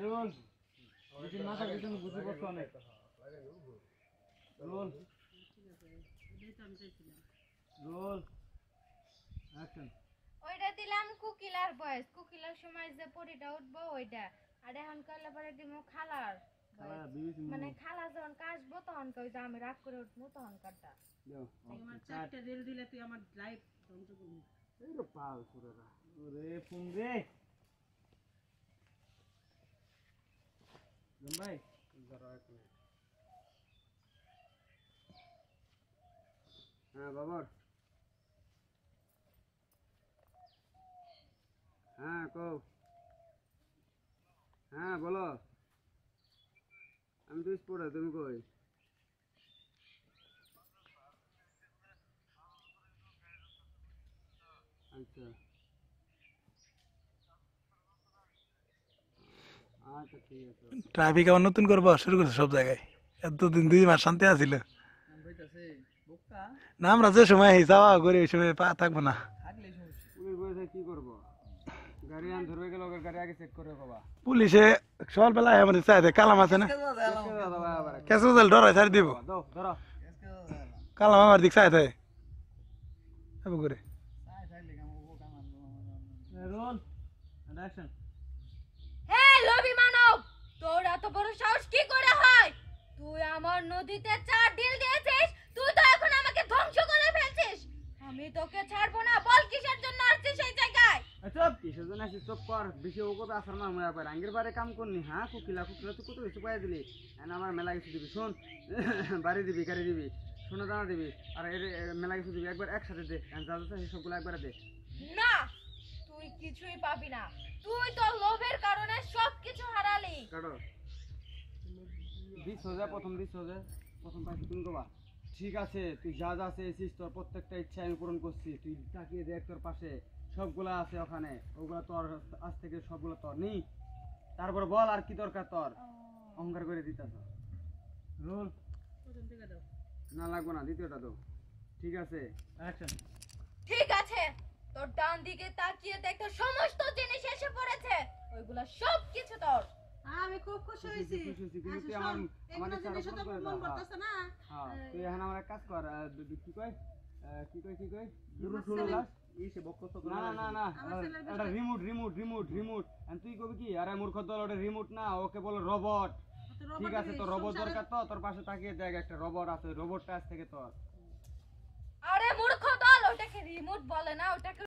Role মাথা পিছনে বুঝে বসো অনেক রোল রোল অ্যাকশন। ওইটা দিলাম কুকিলার বয়স, কুকিলার সময় যে পরিটা উঠবো ওইটা, আর এখন করলে পরে দিমু খালার মানে খালা যখন কাশবো তখন কই যে আমি রাগ করে উঠবো তখন কাটটা আমার চারটা রেল দিলে তুই আমার লাইফ ধ্বংস করবি। এই রে পাল সুরেরা ওরে ফোন রে ভাই জরা এক মিনিট। হ্যাঁ বাবর, হ্যাঁ কও, হ্যাঁ বলো। আমি তো স্পোর্টে, তুমি কই? আচ্ছা আচ্ছা ঠিক আছে। ট্রাফিক আবার নতুন করবো শুরু করছে সব জায়গায়। এতদিন 2 মাস শান্তি আছিল না, আমরা যে সময় যাওয়া করি ওই সময় পা থাকবো না। পুলিশ বলেছে কি করবো, গাড়ি আন ধরবে গেল, গাড়ি আগে চেক করে বাবা। পুলিশে সকালবেলা আমাদের চাইতে কালাম আছে না, কেঁচু জাল ডরাই ছাড়ি দিব, কালাম আমার দিক চাইতে করে রোল অ্যাকশন। হে লোভী মানব, তোর এত বড় সাহস কি করে হয়? তুই আমার নদীতে 4 ডিল দিয়েছিস, তুই তো এখন আমাকে ধ্বংস করে ফেলছিস। আমি তোকে ছাড়বো না, বল কিসের জন্য আসছিস এই জায়গায়? আচ্ছা কিসের জন্য আসিস চুপ কর, বেশি ও কথা আসার না মনে পারে। আঙ্গের বারে কাম করনি, হ্যাঁ কুকিলা কুকিলা তুই কত কিছু পাই দিলি, আমার মেলা কিছু দিবি। শোন বাড়ি দিবি, গাড়ি দিবি, সোনা দানা দিবি, আর এর মেলা কিছু দিবি। একবার একসাথে দে, যা যা সবগুলো একবারে দে। না, তুই কিছুই পাবি না, তুই তো লোভের কারণে সবকিছু হারালি। কাটো দিস হয়ে যায়, প্রথম দিস হয়ে যায়, প্রথম পাইছি তুমি কবা। ঠিক আছে, তুই যা যা চেয়েছিস তোর প্রত্যেকটা ইচ্ছা আমি পূরণ করছি। তুই তাকিয়ে দেখ তোর পাশে সবগুলা আছে ওখানে, ওগুলা তোর আজ থেকে সবগুলো তোর নি। তারপর বল আর কি দরকার তোর, অহংকার করে দিতে রোল। প্রথম থেকে দাও। না লাগবে না, দ্বিতীয়টা দাও। ঠিক আছে অ্যাকশন। ঠিক আছে, তোর ডান দিকে তাকিয়ে দেখ, তোর সমস্ত জিনিস এসে পড়েছে, ওইগুলা সব কিছু তোর। আমি খুব খুশি হইছি। কিন্তু তুই আমার আমাদের জিনিস তো মন করতেছ না। হ্যাঁ তুই এখন আমার এক কাজ কর, কি কই কি কই কি কই দুটো শুরু লাস ইসে বকত তো। না না না এটা রিমোট রিমোট রিমোট রিমোট। আর তুই কবি কি, আরে মূর্খ দল, ওটা রিমোট না, ওকে বলে রোবট। ঠিক আছে, তো রোবট দরকার, তো তোর পাশে তাকিয়ে দেখ একটা রোবট আছে, রোবটটা আজ থেকে তোর। আরে মূর্খ দল, ওটাকে রিমোট বলে না, ওটাকে